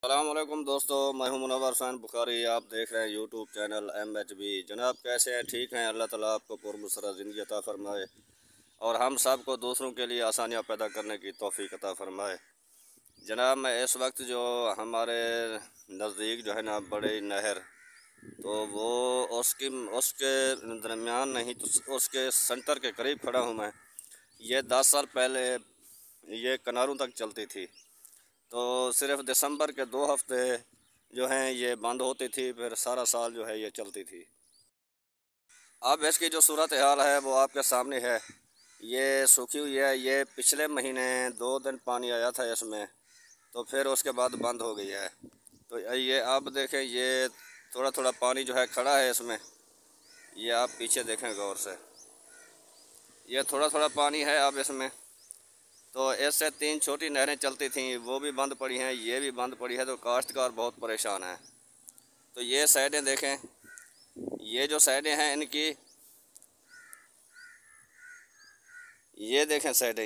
अस्सलामुअलैकुम दोस्तों, मैं हूं मुनव्वर हुसैन बुखारी। आप देख रहे हैं यूट्यूब चैनल MHB। जनाब, कैसे हैं? ठीक हैं? अल्लाह ताला आपको पुरमसरत ज़िंदगी अता फ़रमाए और हम सब को दूसरों के लिए आसानियां पैदा करने की तौफ़ीक अता फ़रमाए। जनाब, मैं इस वक्त जो हमारे नज़दीक जो है ना बड़ी नहर, तो वो उसकी उसके दरमियान नहीं तो उसके सेंटर के करीब खड़ा हूँ मैं। ये 10 साल पहले ये किनारों तक चलती थी, तो सिर्फ दिसंबर के 2 हफ्ते जो हैं ये बंद होती थी, फिर सारा साल जो है ये चलती थी। अब इसकी जो सूरत हाल है वो आपके सामने है। ये सूखी हुई है। ये पिछले महीने 2 दिन पानी आया था इसमें, तो फिर उसके बाद बंद हो गई है। तो ये आप देखें, ये थोड़ा थोड़ा पानी जो है खड़ा है इसमें। ये आप पीछे देखें गौर से, ये थोड़ा थोड़ा पानी है अब इसमें। तो इससे 3 छोटी नहरें चलती थीं, वो भी बंद पड़ी हैं, ये भी बंद पड़ी है। तो काश्तकार बहुत परेशान हैं। तो ये साइडें देखें, ये जो साइडें हैं इनकी, ये देखें साइडें,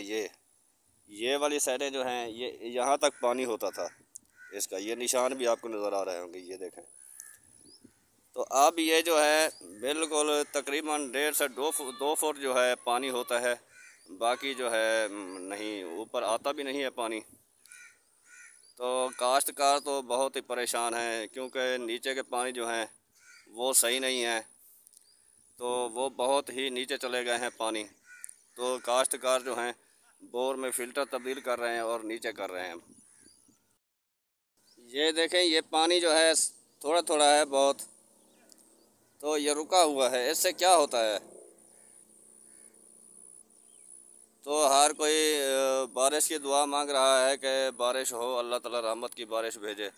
ये वाली साइडें जो हैं ये यहाँ तक पानी होता था इसका। ये निशान भी आपको नज़र आ रहे होंगे, ये देखें। तो अब ये जो है बिल्कुल तकरीबन 1.5 से 2 फुट जो है पानी होता है। बाकी जो है नहीं, ऊपर आता भी नहीं है पानी। तो काश्तकार तो बहुत ही परेशान हैं, क्योंकि नीचे के पानी जो हैं वो सही नहीं है। तो वो बहुत ही नीचे चले गए हैं पानी। तो काश्तकार जो हैं बोर में फ़िल्टर तब्दील कर रहे हैं और नीचे कर रहे हैं। ये देखें, ये पानी जो है थोड़ा थोड़ा है बहुत, तो ये रुका हुआ है। इससे क्या होता है? तो हर कोई बारिश की दुआ मांग रहा है कि बारिश हो, अल्लाह ताला रहमत की बारिश भेजे।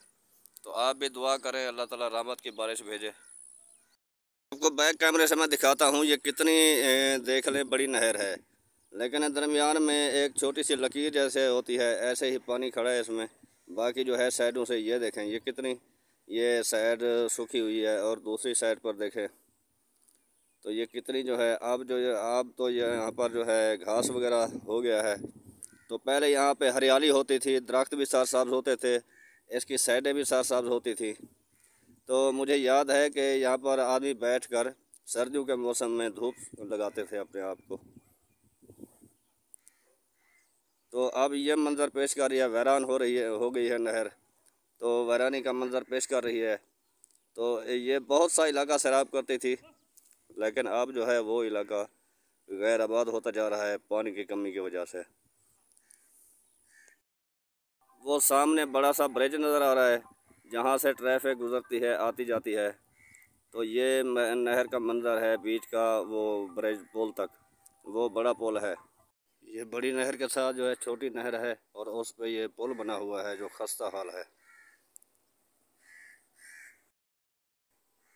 तो आप भी दुआ करें, अल्लाह ताला रहमत की बारिश भेजे। आपको बैक कैमरे से मैं दिखाता हूँ, ये कितनी देख लें बड़ी नहर है, लेकिन दरमियान में एक छोटी सी लकीर जैसे होती है, ऐसे ही पानी खड़ा है इसमें। बाकी जो है साइडों से ये देखें, ये कितनी, ये साइड सूखी हुई है और दूसरी साइड पर देखें तो ये कितनी जो है अब तो ये यहाँ पर जो है घास वगैरह हो गया है। तो पहले यहाँ पे हरियाली होती थी, दरख्त भी साफ साफ होते थे, इसकी साइडें भी साफ साफ होती थी। तो मुझे याद है कि यहाँ पर आदमी बैठकर सर्दियों के मौसम में धूप लगाते थे अपने आप को। तो अब ये मंज़र पेश कर रही है, वैरान हो गई है नहर, तो वैरानी का मंज़र पेश कर रही है। तो ये बहुत सा इलाका सैराब करती थी, लेकिन अब जो है वो इलाका गैर आबाद होता जा रहा है पानी की कमी की वजह से। वो सामने बड़ा सा ब्रिज नज़र आ रहा है, जहाँ से ट्रैफिक गुज़रती है, आती जाती है। तो ये नहर का मंज़र है बीच का, वो ब्रिज पुल तक, वो बड़ा पुल है। ये बड़ी नहर के साथ जो है छोटी नहर है और उस पे ये पुल बना हुआ है जो खस्ता हाल है।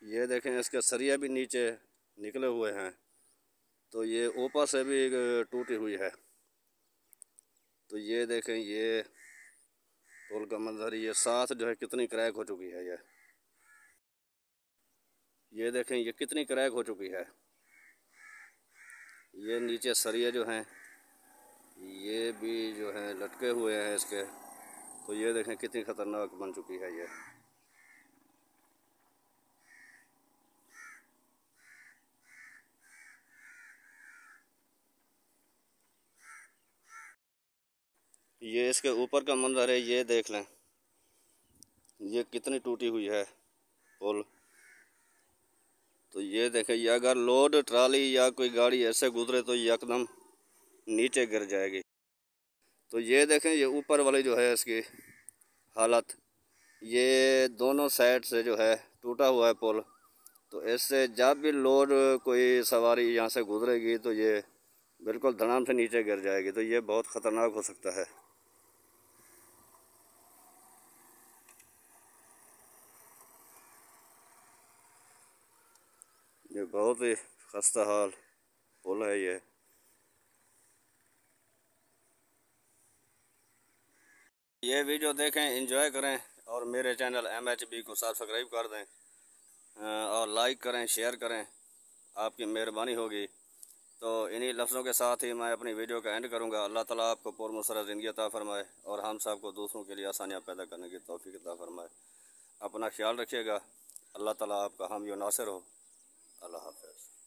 ये देखें, इसके सरिया भी नीचे निकले हुए हैं, तो ये ऊपर से भी टूटी हुई है। तो ये देखें, ये पुल का मंजर, ये साथ जो है कितनी क्रैक हो चुकी है। ये देखें, ये कितनी क्रैक हो चुकी है। ये नीचे सरिया जो हैं ये भी जो हैं लटके हुए हैं इसके। तो ये देखें कितनी ख़तरनाक बन चुकी है ये। ये इसके ऊपर का मंजर है, ये देख लें, ये कितनी टूटी हुई है पुल। तो ये देखें, ये अगर लोड ट्राली या कोई गाड़ी ऐसे गुजरे तो ये एकदम नीचे गिर जाएगी। तो ये देखें, ये ऊपर वाली जो है इसकी हालत, ये दोनों साइड से जो है टूटा हुआ है पुल। तो इससे जब भी लोड कोई सवारी यहाँ से गुजरेगी तो ये बिल्कुल धड़ाम से नीचे गिर जाएगी। तो ये बहुत ख़तरनाक हो सकता है। ये बहुत ही खस्ता हाल पुल है ये वीडियो देखें, एंजॉय करें और मेरे चैनल MHB को सब्सक्राइब कर दें और लाइक करें, शेयर करें, आपकी मेहरबानी होगी। तो इन्हीं लफ्ज़ों के साथ ही मैं अपनी वीडियो का एंड करूँगा। अल्लाह ताला आपको पुरमसरत ज़िंदगी अता फ़रमाए और हम सब को दूसरों के लिए आसानियाँ पैदा करने की तौफ़ीक अता फ़रमाए। अपना ख्याल रखिएगा। अल्लाह ताला आपका हामी व नासिर हो। अल्लाह हाफ़िज़।